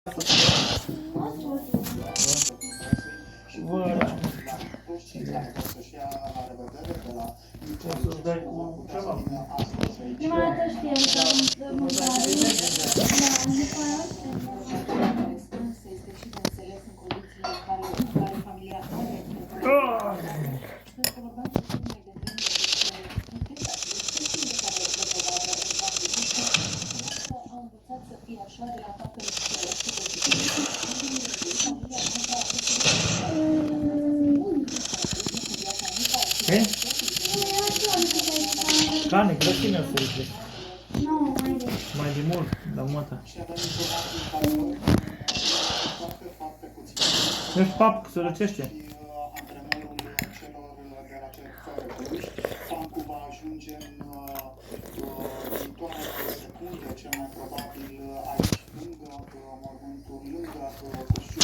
Să-ți dai cu ceva. Prima dată știam că mâncare, după aia Cane, grăsime o să ridic. nu, mai de. Mai de mult, dar mătă. Ești pap, se răcește. Francu va ajunge în viitoarele secunde, cel mai probabil aici, lângă mormântul, lângă coșciul.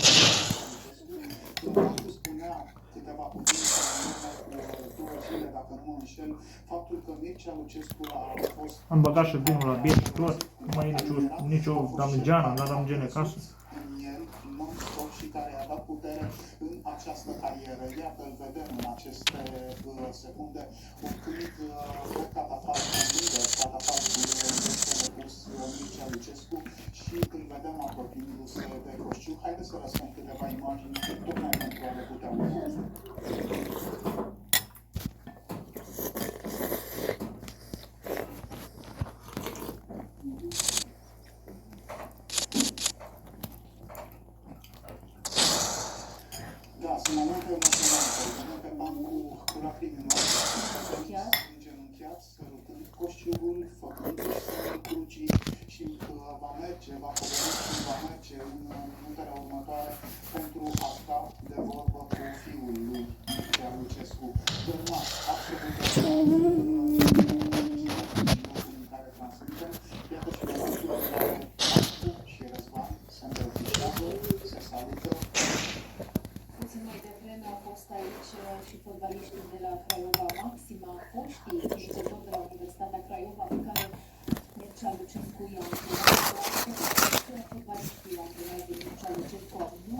Francu spunea câteva cuvinte în urmă cu 2 zile, dacă nu mă înșel, faptul că Mircea Lucescu a fost... Am băgat și vinul la bier și tot. Nu mai e nicio damigeană, n-a damigene acasă. Non-stop și care a dat putere în această carieră. Iată, îl vedem în aceste secunde, urcând pe catafalcul lângă catafalcul este pus Mircea Lucescu și îl vedem apropiindu-se de coșciu. Haideți să lăsăm câteva imagini tocmai pentru a le putea urmări. Da, sunt momente emoționante. Vedem pe bancul cu lacrimi în ochi, îngenunchiat, sărutând coșciugul, făcându-și semnul crucii și va merge, va coborî și va merge în minutele următoare pentru a sta de vorbă cu fiul lui, Mircea Lucescu. Urma absolut în care transmitem, iată și momentul în care Francu și Răzvan se îmbrățișează, se salută. Puțin mai devreme au fost aici și fotbaliștii de la Craiova Maxima, foștii jucători de la Universitatea Craiova, pe care Mircea Lucescu i-a antrenat. Fotbaliștii i-au antrenat de Mircea Lucescu au nu